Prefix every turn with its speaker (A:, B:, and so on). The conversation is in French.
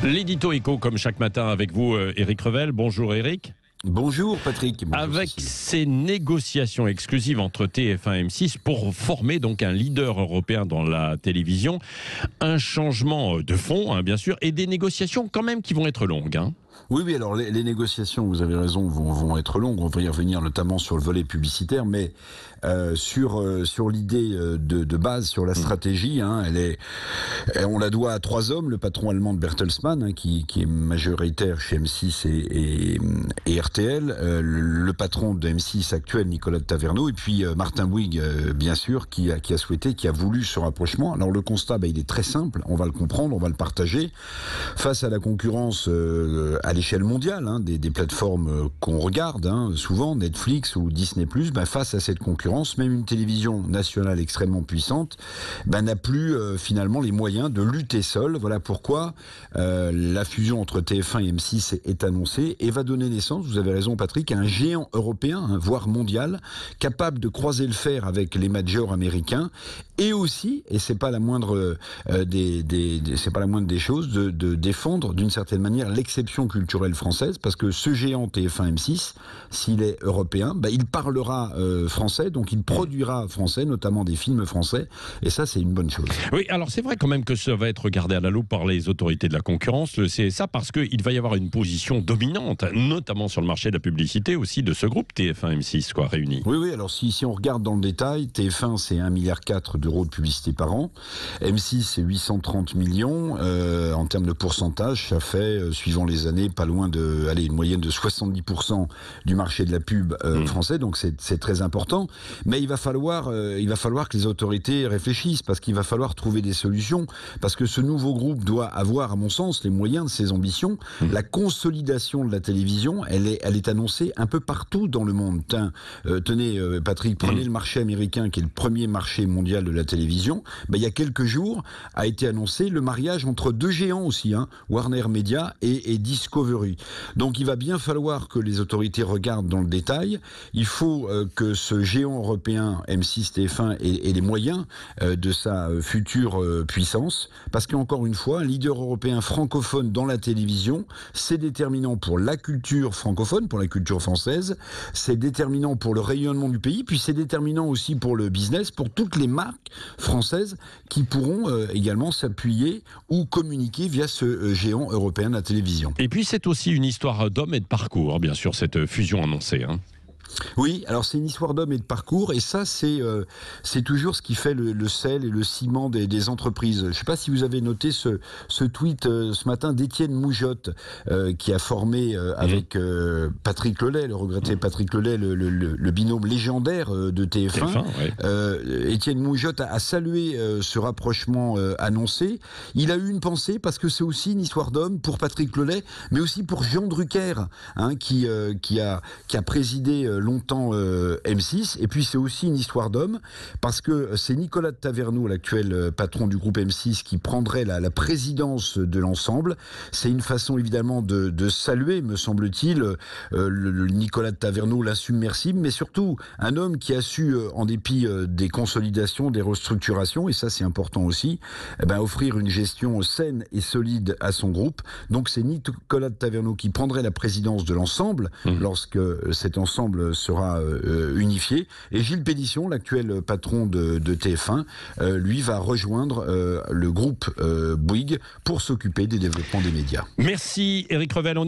A: L'édito éco, comme chaque matin avec vous, Éric Revel. Bonjour Éric.
B: Bonjour Patrick. Bonjour
A: avec
B: Cécile.
A: ces négociations exclusives entre TF1 et M6 pour former donc un leader européen dans la télévision, un changement de fond, bien sûr, et des négociations quand même qui vont être longues.
B: Oui, alors les négociations, vous avez raison, vont être longues. On va y revenir notamment sur le volet publicitaire, mais sur l'idée de base, sur la stratégie, on la doit à trois hommes. Le patron allemand de Bertelsmann, qui est majoritaire chez M6 et RTL, le patron de M6 actuel, Nicolas de Taverneau, et puis Martin Bouygues, bien sûr, qui a voulu ce rapprochement. Alors le constat, il est très simple, on va le comprendre, on va le partager. Face à la concurrence à l'échelle mondiale, des plateformes qu'on regarde, souvent Netflix ou Disney+, face à cette concurrence, même une télévision nationale extrêmement puissante n'a plus finalement les moyens de lutter seule. Voilà pourquoi la fusion entre TF1 et M6 est annoncée et va donner naissance, vous avez raison Patrick, à un géant européen, voire mondial, capable de croiser le fer avec les majors américains et aussi, et c'est pas la moindre des choses, de défendre d'une certaine manière l'exception culturelle française, parce que ce géant TF1 M6, s'il est européen, il parlera français, donc il produira français, notamment des films français, et ça c'est une bonne chose.
A: Oui, alors c'est vrai quand même que ça va être regardé à la loupe par les autorités de la concurrence, le CSA, parce qu'il va y avoir une position dominante, notamment sur le marché de la publicité aussi de ce groupe TF1 M6, réunis.
B: Oui, alors si on regarde dans le détail, TF1 c'est 1,4 milliard d'euros de publicité par an, M6 c'est 830 millions, en termes de pourcentage, ça fait, suivant les années, pas loin de, une moyenne de 70% du marché de la pub français, donc c'est très important. Mais il va falloir que les autorités réfléchissent, parce qu'il va falloir trouver des solutions, parce que ce nouveau groupe doit avoir, à mon sens, les moyens de ses ambitions. La consolidation de la télévision, elle est annoncée un peu partout dans le monde. Tenez, Patrick, prenez le marché américain, qui est le premier marché mondial de la télévision. Il y a quelques jours, a été annoncé le mariage entre deux géants aussi, Warner Media et Discovery. Donc il va bien falloir que les autorités regardent dans le détail. Il faut que ce géant européen, M6, TF1, ait les moyens de sa future puissance, parce qu'encore une fois, un leader européen francophone dans la télévision, c'est déterminant pour la culture francophone, pour la culture française, c'est déterminant pour le rayonnement du pays, puis c'est déterminant aussi pour le business, pour toutes les marques françaises qui pourront également s'appuyer ou communiquer via ce géant européen de la télévision.
A: Et puis c'est aussi une histoire d'homme et de parcours, bien sûr, cette fusion annoncée.
B: Oui, alors c'est une histoire d'homme et de parcours, et ça c'est toujours ce qui fait le sel et le ciment des entreprises. Je ne sais pas si vous avez noté ce tweet ce matin d'Étienne Moujotte, qui a formé avec Patrick Lelay, le regretté Patrick Lelay, le binôme légendaire de TF1. Étienne Moujotte a salué ce rapprochement annoncé. Il a eu une pensée, parce que c'est aussi une histoire d'homme pour Patrick Lelay, mais aussi pour Jean Drucker, qui a présidé longtemps M6, et puis c'est aussi une histoire d'homme, parce que c'est Nicolas de Taverneau, l'actuel patron du groupe M6, qui prendrait la présidence de l'ensemble. C'est une façon évidemment de saluer, me semble-t-il, le Nicolas de Taverneau, l'insubmersible, mais surtout un homme qui a su, en dépit des consolidations, des restructurations, et ça c'est important aussi, offrir une gestion saine et solide à son groupe. Donc c'est Nicolas de Taverneau qui prendrait la présidence de l'ensemble lorsque cet ensemble sera unifié, et Gilles Pélisson, l'actuel patron de TF1, lui va rejoindre le groupe Bouygues pour s'occuper des développements des médias.
A: Merci Éric Revel.